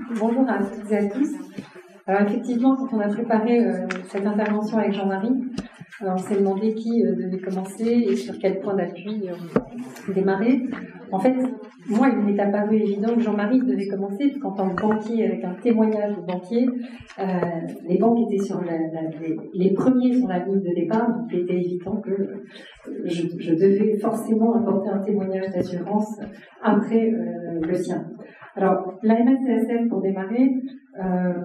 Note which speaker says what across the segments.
Speaker 1: Bonjour à toutes et à tous. Alors effectivement, quand on a préparé cette intervention avec Jean-Marie, on s'est demandé qui devait commencer et sur quel point d'appui démarrer. En fait, moi, il m'est apparu évident que Jean-Marie devait commencer, parce qu'en tant que banquier, avec un témoignage de banquier, les banques étaient sur les premiers sur la ligne de départ, donc il était évident que je devais forcément apporter un témoignage d'assurance après le sien. Alors, la MACSF, pour démarrer,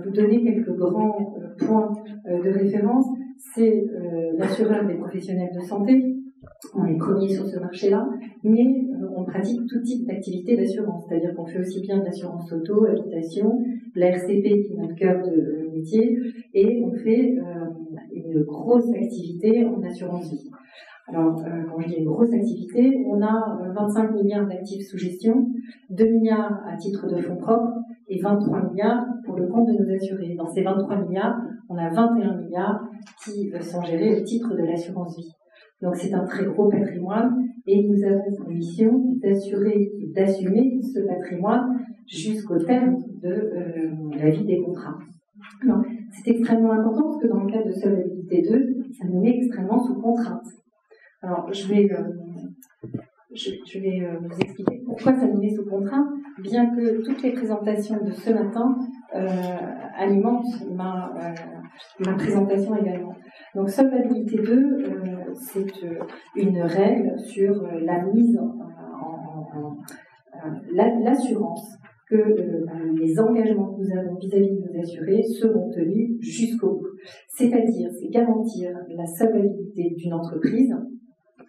Speaker 1: vous donner quelques grands points de référence, c'est l'assureur des professionnels de santé. On est premier sur ce marché-là, mais on pratique tout type d'activité d'assurance, c'est-à-dire qu'on fait aussi bien de l'assurance auto, habitation, de la RCP qui est notre cœur de métier, et on fait une grosse activité en assurance vie. Alors, quand je dis une grosse activité, on a 25 milliards d'actifs sous gestion, 2 milliards à titre de fonds propres et 23 milliards pour le compte de nos assurés. Dans ces 23 milliards, on a 21 milliards qui sont gérés au titre de l'assurance vie. Donc, c'est un très gros patrimoine et nous avons pour mission d'assurer et d'assumer ce patrimoine jusqu'au terme de la vie des contrats. Alors, c'est extrêmement important parce que dans le cas de solvabilité 2, ça nous met extrêmement sous contrainte. Alors, je vais vous expliquer pourquoi ça nous met sous contrainte, bien que toutes les présentations de ce matin alimentent ma présentation également. Donc, solvabilité 2, c'est une règle sur la mise l'assurance que les engagements que nous avons vis-à-vis de nos assurés seront tenus jusqu'au bout. C'est-à-dire, c'est garantir la solvabilité d'une entreprise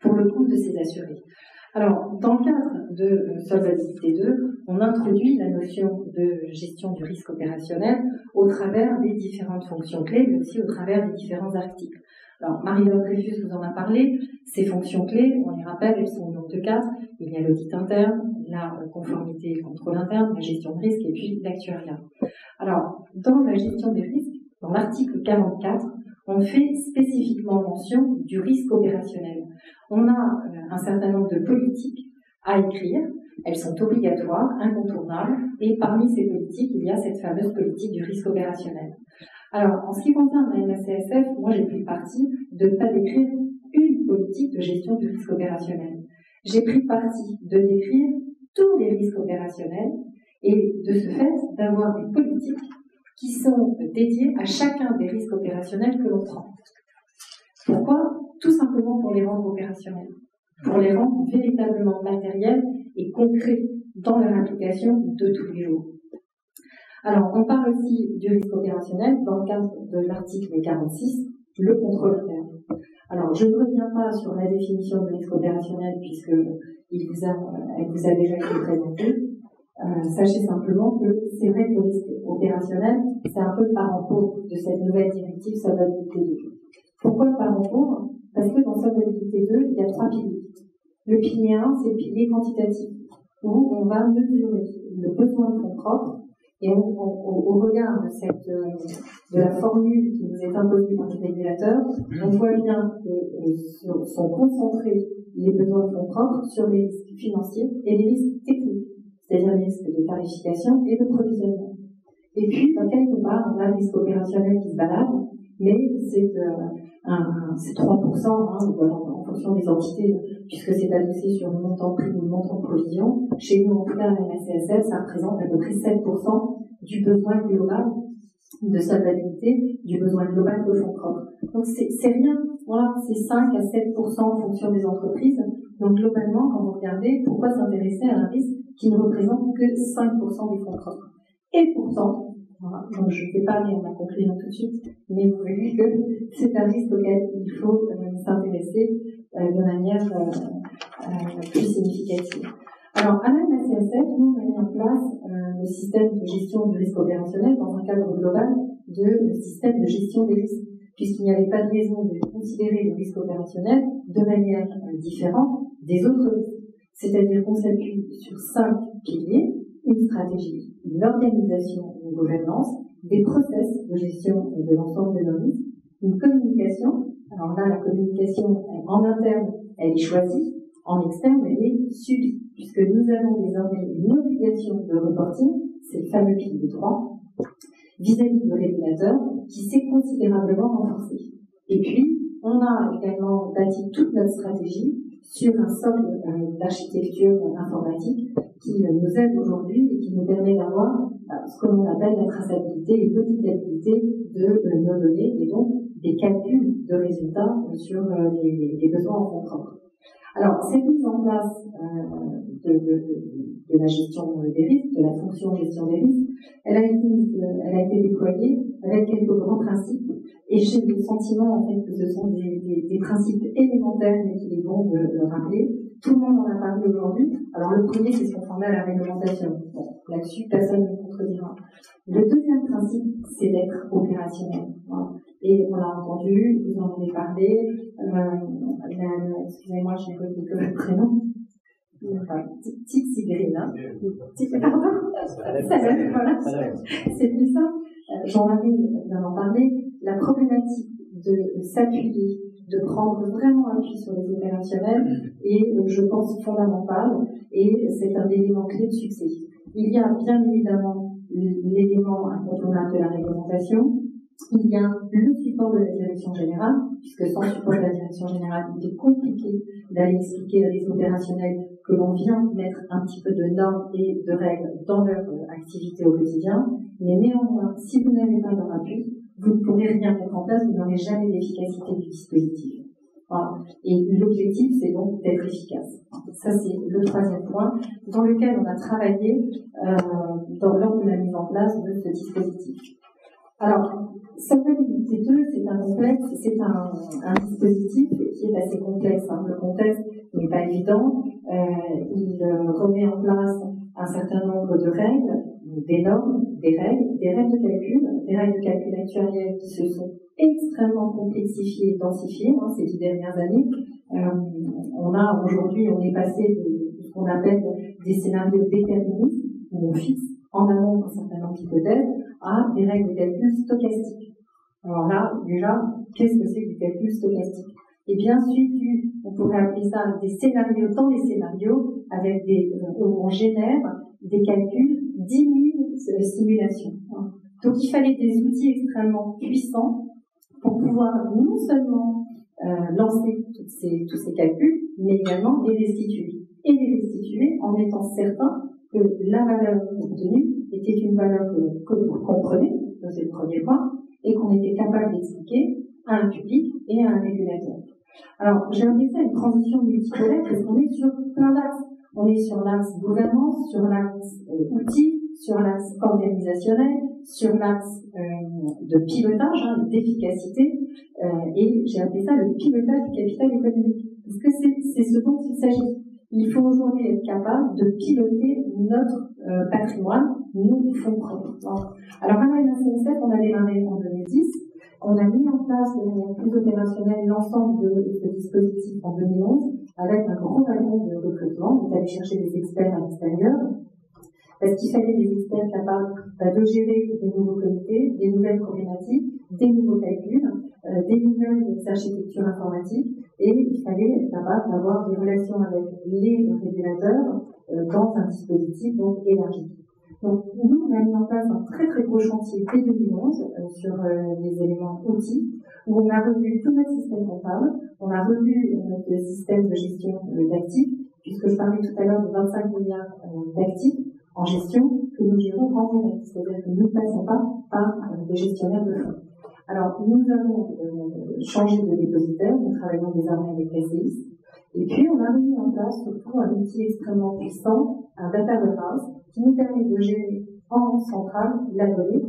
Speaker 1: pour le compte de ses assurés. Alors, dans le cadre de solvabilité 2, on introduit la notion de gestion du risque opérationnel au travers des différentes fonctions clés, mais aussi au travers des différents articles. Alors, Marie-Laure Dreyfus vous en a parlé. Ces fonctions clés, on les rappelle, elles sont donc de 4. Il y a l'audit interne, la conformité et le contrôle interne, la gestion de risque et puis l'actuariat. Alors, dans la gestion des risques, dans l'article 44, on fait spécifiquement mention du risque opérationnel. On a un certain nombre de politiques à écrire, elles sont obligatoires, incontournables, et parmi ces politiques, il y a cette fameuse politique du risque opérationnel. Alors, en ce qui concerne la MACSF, moi j'ai pris le parti de ne pas décrire une politique de gestion du risque opérationnel. J'ai pris le parti de décrire tous les risques opérationnels et de ce fait d'avoir des politiques qui sont dédiées à chacun des risques opérationnels que l'on prend. Pourquoi ? Tout simplement pour les rendre opérationnels, pour les rendre véritablement matériels et concrets dans leur application de tous les jours. Alors, on parle aussi du risque opérationnel dans le cadre de l'article 46, le contrôle interne. Alors, je ne reviens pas sur la définition du risque opérationnel puisque elle vous a déjà été présentée. Sachez simplement que c'est vrai que le risque opérationnel, c'est un peu le parent pauvre de cette nouvelle directive solvabilité 2. Pourquoi le parent pauvre ? Parce que dans solvabilité 2, il y a 3 piliers. Le pilier 1, c'est le pilier quantitatif, où on va mesurer le besoin de fonds propres et au regard de la formule qui nous est imposée par les régulateurs, on voit bien que sont concentrés les besoins de fonds propres sur les risques financiers et les risques techniques, c'est-à-dire les risques de tarification et de provisionnement. Et puis, quelque part, on a le risque opérationnel qui se balade, mais c'est 3%, en fonction des entités, puisque c'est adossé sur le montant de prime ou le montant de provision. Chez nous, en tout cas, à la CSF, ça représente à peu près 7% du besoin global de solvabilité, du besoin global de fonds propres. Donc, c'est rien, voilà, c'est 5 à 7% en fonction des entreprises. Donc, globalement, quand vous regardez, pourquoi s'intéresser à un risque qui ne représente que 5% des fonds propres? Et pourtant, voilà, donc je ne vais pas aller à ma conclusion tout de suite, mais vous verrez que c'est un risque auquel il faut s'intéresser de manière plus significative. Alors, à la CSF, nous, on a mis en place le système de gestion du risque opérationnel dans un cadre global de système de gestion des risques, puisqu'il n'y avait pas de raison de considérer le risque opérationnel de manière différente des autres risques. C'est-à-dire qu'on s'appuie sur 5 piliers, une stratégie, une organisation, une gouvernance, des process de gestion de l'ensemble de nos risques, une communication. Alors là, la communication en interne, elle est choisie, en externe, elle est subie, puisque nous avons désormais une obligation de reporting c'est le fameux pilier 3, vis-à-vis du régulateur, qui s'est considérablement renforcé. Et puis, on a également bâti toute notre stratégie sur un socle d'architecture informatique qui nous aide aujourd'hui et qui nous permet d'avoir ce que l'on appelle la traçabilité et l'auditabilité de nos données et donc des calculs de résultats sur les besoins en fonds propres. Alors, cette mise en place de la gestion des risques, de la fonction gestion des risques, elle a été déployée avec quelques grands principes et j'ai le sentiment en fait que ce sont des principes élémentaires mais qu'il est bon de le rappeler. Tout le monde en a parlé aujourd'hui. Alors le premier, c'est ce qu'on formait à la réglementation. Bon, là-dessus, personne ne me contredira. Le deuxième principe, c'est d'être opérationnel. Voilà. Et on l'a entendu, vous en avez parlé. Excusez-moi, je n'ai pas dit que votre prénom. Petite Sigrine, hein. Voilà. C'est plus ça. Jean-Marie vient d'en parler. La problématique de s'appuyer, de prendre vraiment appui sur les opérationnels est, je pense, fondamentale et c'est un élément clé de succès. Il y a bien évidemment l'élément incontournable de la réglementation. Il y a le support de la direction générale, puisque sans support de la direction générale, il est compliqué d'aller expliquer à des opérationnels que l'on vient mettre un petit peu de normes et de règles dans leur activité au quotidien. Mais néanmoins, si vous n'avez pas leur appui, vous ne pourrez rien mettre en place, vous n'aurez jamais l'efficacité du dispositif. Voilà. Et l'objectif, c'est donc d'être efficace. Ça, c'est le troisième point dans lequel on a travaillé lors de la mise en place de ce dispositif. Alors, Solvabilité 2, c'est un complexe, c'est un dispositif qui est assez complexe. Hein. Le contexte n'est pas évident. Il remet en place un certain nombre de règles, des normes, des règles de calcul actuariels qui se sont extrêmement complexifiées et densifiées ces 10 dernières années. On est passé de ce qu'on appelle des scénarios déterministes, où on fixe en amont un certain nombre d'hypothèses, à des règles de calcul stochastiques. Alors là, déjà, qu'est-ce que c'est que du calcul stochastique? Et bien suivi, on pourrait appeler ça des scénarios dans les scénarios, avec où on génère des calculs 10 000 simulations. Donc il fallait des outils extrêmement puissants pour pouvoir non seulement lancer tous ces calculs, mais également les restituer. Et les restituer en étant certain que la valeur obtenue était une valeur que l'on comprenait, c'est le premier point, et qu'on était capable d'expliquer à un public et à un régulateur. Alors, j'ai appelé ça une transition multipolaire parce qu'on est sur plein d'axes. On est sur l'axe gouvernance, sur l'axe outils, sur l'axe organisationnel, sur l'axe de pilotage, d'efficacité, et j'ai appelé ça le pilotage du capital économique. Parce que c'est ce dont il s'agit. Il faut aujourd'hui être capable de piloter notre patrimoine, nos fonds propres. Alors, à la SNCF, on a démarré en 2010. On a mis en place de manière plus opérationnelle l'ensemble de ce dispositif en 2011 avec un gros wagon de recrutement. On est allé chercher des experts à l'extérieur parce qu'il fallait des experts capables de gérer des nouveaux comités, des nouvelles problématiques, des nouveaux calculs, des nouvelles architectures informatiques et il fallait être capable d'avoir des relations avec les régulateurs dans un dispositif donc élargi. Donc, nous, on a mis en place un très très gros chantier dès 2011 sur les éléments outils, où on a revu tout notre système comptable, on a revu notre système de gestion d'actifs, puisque je parlais tout à l'heure de 25 milliards d'actifs en gestion que nous gérons en direct, c'est-à-dire que nous ne passons pas par des gestionnaires de fonds. Alors, nous avons changé de dépositaire, nous travaillons désormais avec SCI, et puis on a mis en place surtout un outil extrêmement puissant, un data warehouse, qui nous permet de gérer en centrale la donnée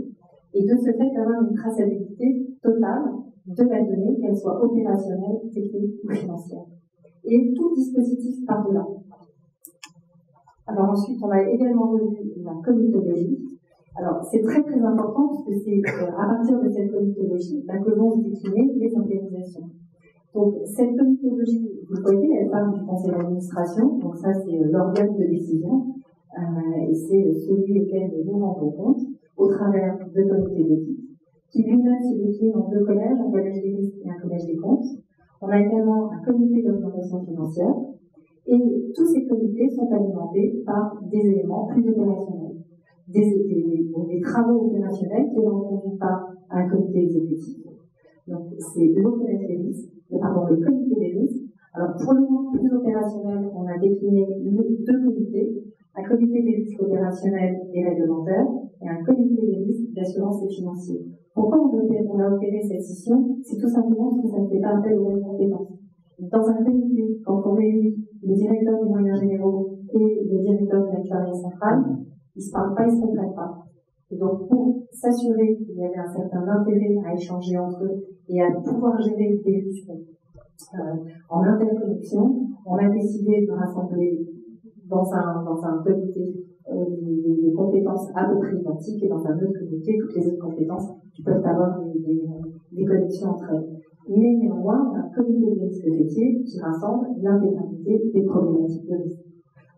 Speaker 1: et de ce fait d'avoir une traçabilité totale de la donnée, qu'elle soit opérationnelle, technique ou financière. Et tout dispositif part de là. Alors ensuite, on a également revu la comitologie. Alors c'est très très important parce que c'est à partir de cette comitologie que vont se décliner les organisations. Donc cette comitologie, vous le voyez, elle part du conseil d'administration, donc ça c'est l'organe de décision. Et c'est celui auquel nous rendons compte au travers de comités d'éthique, qui lui-même se décline en 2 collèges, un collège des risques et un collège des comptes. On a également un comité d'orientation financière, et tous ces comités sont alimentés par des éléments plus opérationnels. des travaux opérationnels qui vont conduire par un comité exécutif. Donc, c'est le comité des risques. Alors, pour le monde plus opérationnel, on a décliné deux comités, un comité des risques opérationnels et réglementaires et un comité des risques d'assurance et financier. Pourquoi on a opéré cette scission? C'est tout simplement parce que ça ne fait pas appel aux mêmes compétences. Dans un comité, quand on réunit le directeur des moyens généraux et le directeur de l'actuariat central, ils ne se parlent pas, ils ne se complètent pas. Et donc, pour s'assurer qu'il y avait un certain intérêt à échanger entre eux et à pouvoir gérer des risques en interconnexion, on a décidé de rassembler dans un comité des compétences à peu près identiques et dans un autre comité toutes les autres compétences qui peuvent avoir des connexions entre elles. Mais néanmoins, on a un comité de risque métier qui rassemble l'intégralité des problématiques de risque.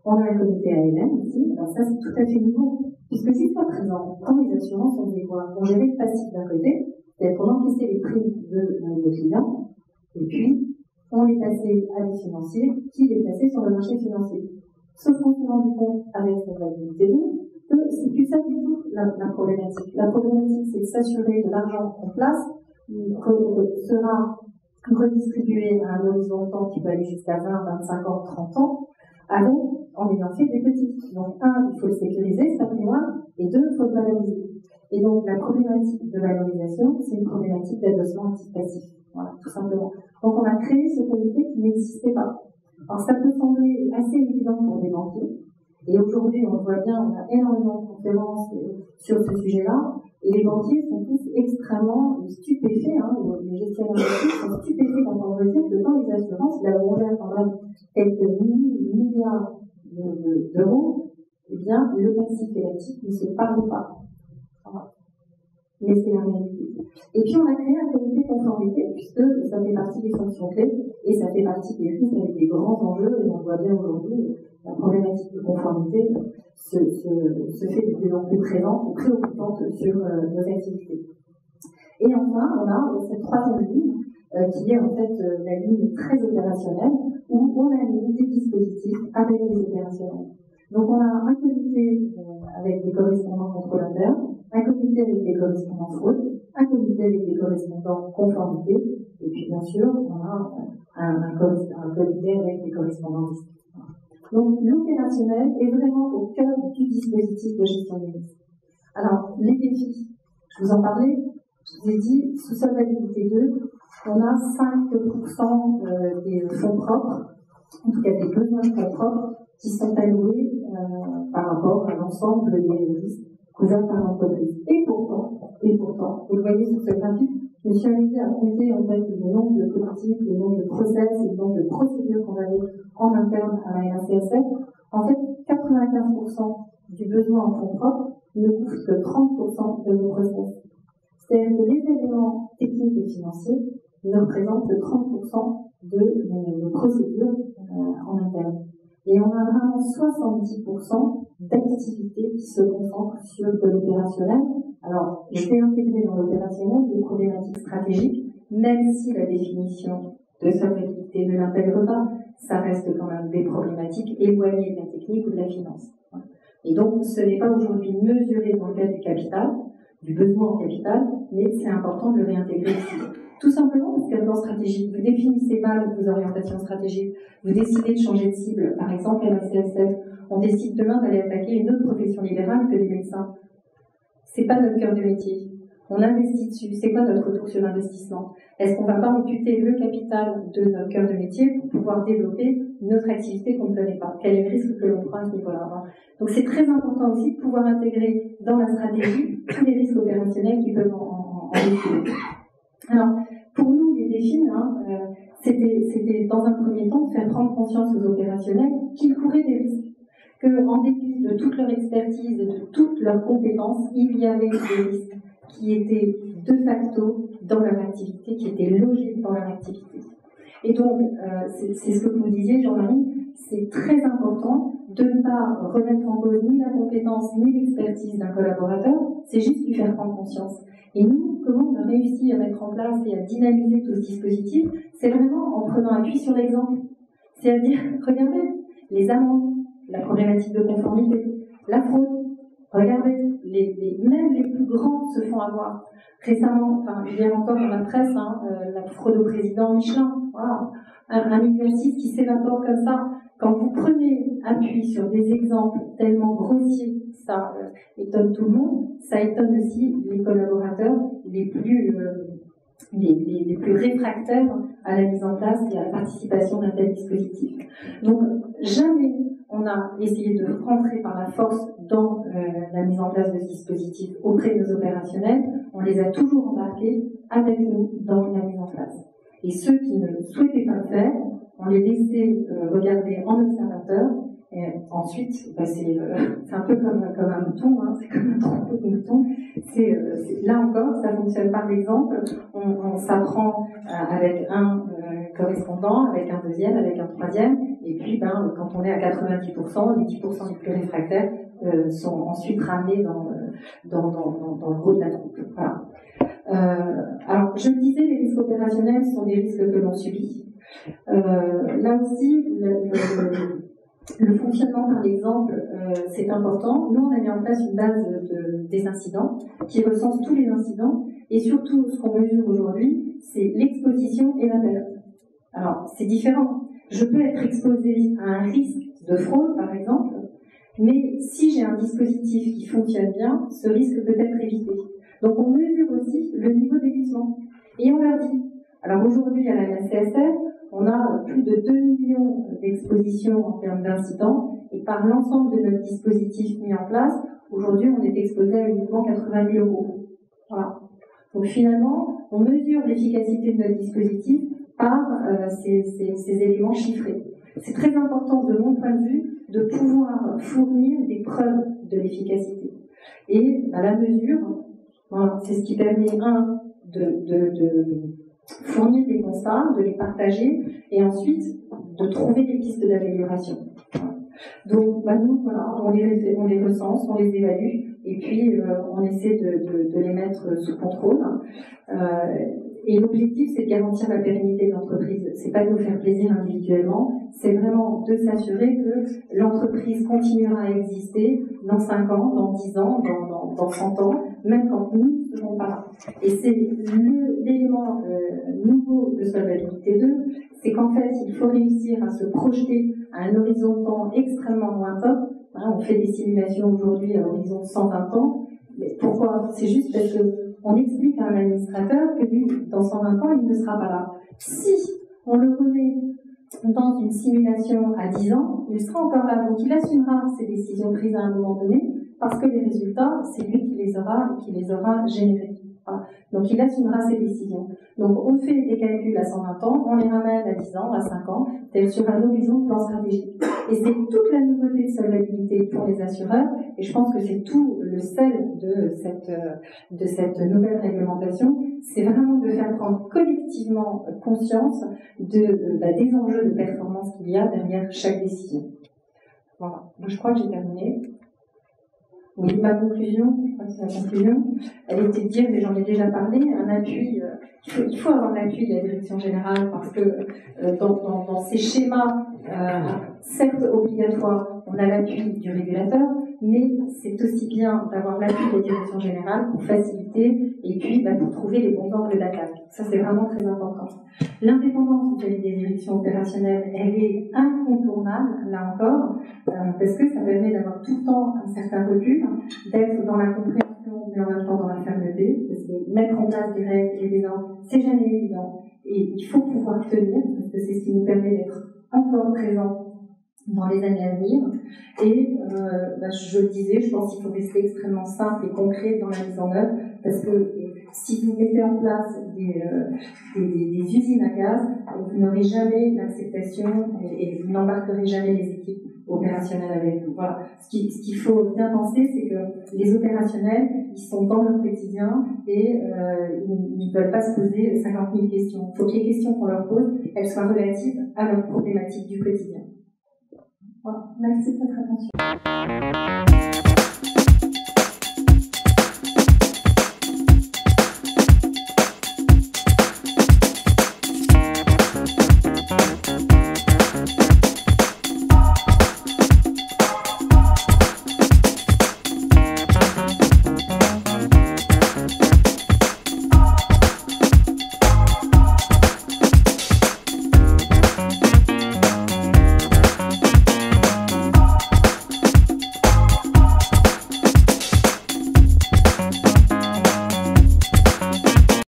Speaker 1: On a un comité ALM aussi, alors ça c'est tout à fait nouveau, puisque jusqu'à présent, quand les assurances ont des quoi, on gérait le passif d'un côté, c'est-à-dire qu'on encaissait les primes de nos clients, et puis on les passait à des financiers qui les plaçaient sur le marché financier. Sauf qu'on s'est rendu compte avec cette validité 2 que c'est plus ça du tout la problématique. La problématique, c'est de s'assurer que l'argent qu'on place sera redistribué à un horizon de temps qui peut aller jusqu'à 20, 25 ans, 30 ans, en ayant fait des petits. Donc, il faut le sécuriser, ce patrimoine, et deux, il faut le valoriser. Et donc, la problématique de valorisation, c'est une problématique d'adossement actif-passif. Voilà, tout simplement. Donc, on a créé ce comité qui n'existait pas. Alors, ça peut sembler assez évident pour des banquiers. Et aujourd'hui, on le voit bien, on a énormément de conférences sur ce sujet-là. Et les banquiers sont tous extrêmement stupéfaits, les gestionnaires sont stupéfaits quand on veut dire que dans les assurances, là où on gère quand même quelques milliards d'euros, eh bien, le passif et l'actif ne se parlent pas. Voilà. Mais c'est la réalité. Et puis, on a créé un comité de conformité, puisque ça fait partie des fonctions clés, et ça fait partie des risques avec des grands enjeux, et on voit bien aujourd'hui, la problématique de conformité se fait de plus en plus présente et préoccupante sur nos activités. Et enfin, on a cette troisième ligne, qui est en fait la ligne très opérationnelle, où on a mis des dispositifs avec les opérationnels. Donc on a un comité avec des correspondants contrôleurs, un comité avec des correspondants fraude, un comité avec des correspondants conformité, et puis bien sûr, on a un comité avec des correspondants risques. Donc l'opérationnel est vraiment au cœur du dispositif de gestion des risques. Alors, les défis, je vous en parlais, je vous ai dit, sous solvabilité 2, on a 5% des fonds propres, en tout cas des besoins de fonds propres, qui sont alloués par rapport à l'ensemble des risques couverts par l'entreprise. Et pourtant, vous le voyez sur ce graphique, je me suis amusée à compter en fait le nombre de politiques, le nombre de process et le nombre de procédures qu'on avait en interne à la RACSF. En fait, 95% du besoin en fonds propres ne couvre que 30% de nos process. C'est-à-dire que les éléments techniques et financiers ne représentent que 30% de nos procédures en interne. Et on a vraiment 70% d'activités qui se concentrent sur de l'opérationnel. Alors, je vais intégrer dans l'opérationnel des problématiques stratégiques, même si la définition de solvabilité ne l'intègre pas, ça reste quand même des problématiques éloignées de la technique ou de la finance. Et donc, ce n'est pas aujourd'hui mesuré dans le cadre du capital, du besoin en capital, mais c'est important de le réintégrer ici. Tout simplement parce qu'à plan stratégique, vous définissez mal vos orientations stratégiques, vous décidez de changer de cible. Par exemple, à la CSF, on décide demain d'aller attaquer une autre profession libérale que les médecins. C'est pas notre cœur de métier. On investit dessus. C'est quoi notre retour sur investissement? Est-ce qu'on va pas amputer le capital de notre cœur de métier pour pouvoir développer une autre activité qu'on ne connaît pas? Quel est le risque que l'on prend à ce niveau-là? Donc c'est très important aussi de pouvoir intégrer dans la stratégie tous les risques opérationnels qui peuvent en découler. Alors, pour nous, les défis, c'était dans un premier temps de faire prendre conscience aux opérationnels qu'ils couraient des risques, qu'en dépit de toute leur expertise et de toutes leurs compétences, il y avait des risques qui étaient de facto dans leur activité, qui étaient logés dans leur activité. Et donc, c'est ce que vous disiez, Jean-Marie, c'est très important de ne pas remettre en cause ni la compétence ni l'expertise d'un collaborateur, c'est juste lui faire prendre conscience. Et nous, comment on a réussi à mettre en place et à dynamiser tout ce dispositif, c'est vraiment en prenant appui sur l'exemple. C'est-à-dire, regardez, les amendes, la problématique de conformité, la fraude. Regardez, même les plus grands se font avoir. Récemment, hier encore dans la presse, la fraude au président Michelin, voilà, 1,6 million qui s'évapore comme ça. Quand vous prenez appui sur des exemples tellement grossiers, ça étonne tout le monde, ça étonne aussi les collaborateurs les plus réfractaires à la mise en place et à la participation d'un tel dispositif. Donc, jamais on a essayé de rentrer par la force dans la mise en place de ce dispositif auprès de nos opérationnels. On les a toujours embarqués avec nous dans la mise en place. Et ceux qui ne souhaitaient pas le faire, on les laissait regarder en observateur. Et ensuite, c'est un peu comme un mouton, c'est comme un troupeau de moutons. Là encore, ça fonctionne par l'exemple. On s'apprend avec un correspondant, avec un deuxième, avec un troisième. Et puis, quand on est à 90%, les 10% les plus réfractaires sont ensuite ramenés dans le gros de la troupe. Voilà. Alors, je le disais, les risques opérationnels sont des risques que l'on subit. Là aussi, le fonctionnement par l'exemple, c'est important. Nous, on a mis en place une base des incidents qui recense tous les incidents. Et surtout, ce qu'on mesure aujourd'hui, c'est l'exposition et la perte. Alors, c'est différent. Je peux être exposé à un risque de fraude, par exemple, mais si j'ai un dispositif qui fonctionne bien, ce risque peut être évité. Donc, on mesure aussi le niveau d'évitement. Et on leur dit, alors aujourd'hui, à la CSR, on a plus de 2 millions d'expositions en termes d'incidents, et par l'ensemble de notre dispositif mis en place, aujourd'hui, on est exposé à uniquement 80 000 €. Voilà. Donc finalement, on mesure l'efficacité de notre dispositif par ces éléments chiffrés. C'est très important, de mon point de vue, de pouvoir fournir des preuves de l'efficacité. Et la mesure, voilà, c'est ce qui permet, de fournir des constats, de les partager, et ensuite de trouver des pistes d'amélioration. Donc, nous, voilà, on les recense, on les évalue, et puis on essaie de les mettre sous contrôle. Et l'objectif, c'est de garantir la pérennité de l'entreprise. C'est pas de nous faire plaisir individuellement, c'est vraiment de s'assurer que l'entreprise continuera à exister dans 5 ans, dans 10 ans, dans 100 ans, même quand nous ne serons pas là. Et c'est l'élément nouveau de Solvabilité 2, c'est qu'en fait, il faut réussir à se projeter à un horizon de temps extrêmement lointain. On fait des simulations aujourd'hui à horizon de 120 ans. Mais pourquoi? C'est juste parce qu'on explique à un administrateur que lui, dans 120 ans, il ne sera pas là. Si on le remet dans une simulation à 10 ans, il sera encore là. Donc il assumera ses décisions prises à un moment donné, parce que les résultats, c'est lui qui les aura générés. Voilà. Donc il assumera ses décisions. Donc on fait des calculs à 120 ans, on les ramène à 10 ans, à 5 ans, c'est sur un horizon de plan stratégique. Et c'est toute la nouveauté de solvabilité pour les assureurs, et je pense que c'est tout le sel de cette nouvelle réglementation, c'est vraiment de faire prendre collectivement conscience des enjeux de performance qu'il y a derrière chaque décision. Voilà, donc je crois que j'ai terminé. Oui, ma conclusion, je crois que c'est la conclusion, elle était de dire, mais j'en ai déjà parlé, un appui, il faut avoir l'appui de la direction générale, parce que dans ces schémas, certes obligatoires, on a l'appui du régulateur, mais c'est aussi bien d'avoir l'appui de la direction générale pour faciliter et puis pour trouver les bons angles d'attaque. Ça, c'est vraiment très important. L'indépendance des directions opérationnelles, elle est incontournable, là encore, parce que ça permet d'avoir tout le temps un certain recul, d'être dans la compréhension, mais en même temps dans la fermeté, parce que mettre en place des règles et des normes, c'est jamais évident. Et il faut pouvoir tenir, parce que c'est ce qui nous permet d'être encore présents dans les années à venir. Et je le disais, je pense qu'il faut rester extrêmement simple et concret dans la mise en œuvre, parce que si vous mettez en place des usines à gaz, vous n'aurez jamais l'acceptation et vous n'embarquerez jamais les équipes opérationnelles avec vous. Voilà. Ce qu'il faut bien penser, c'est que les opérationnels, ils sont dans leur quotidien et ils ne veulent pas se poser 50 000 questions. Il faut que les questions qu'on leur pose, elles soient relatives à leurs problématiques du quotidien. Voilà. Merci de votre attention.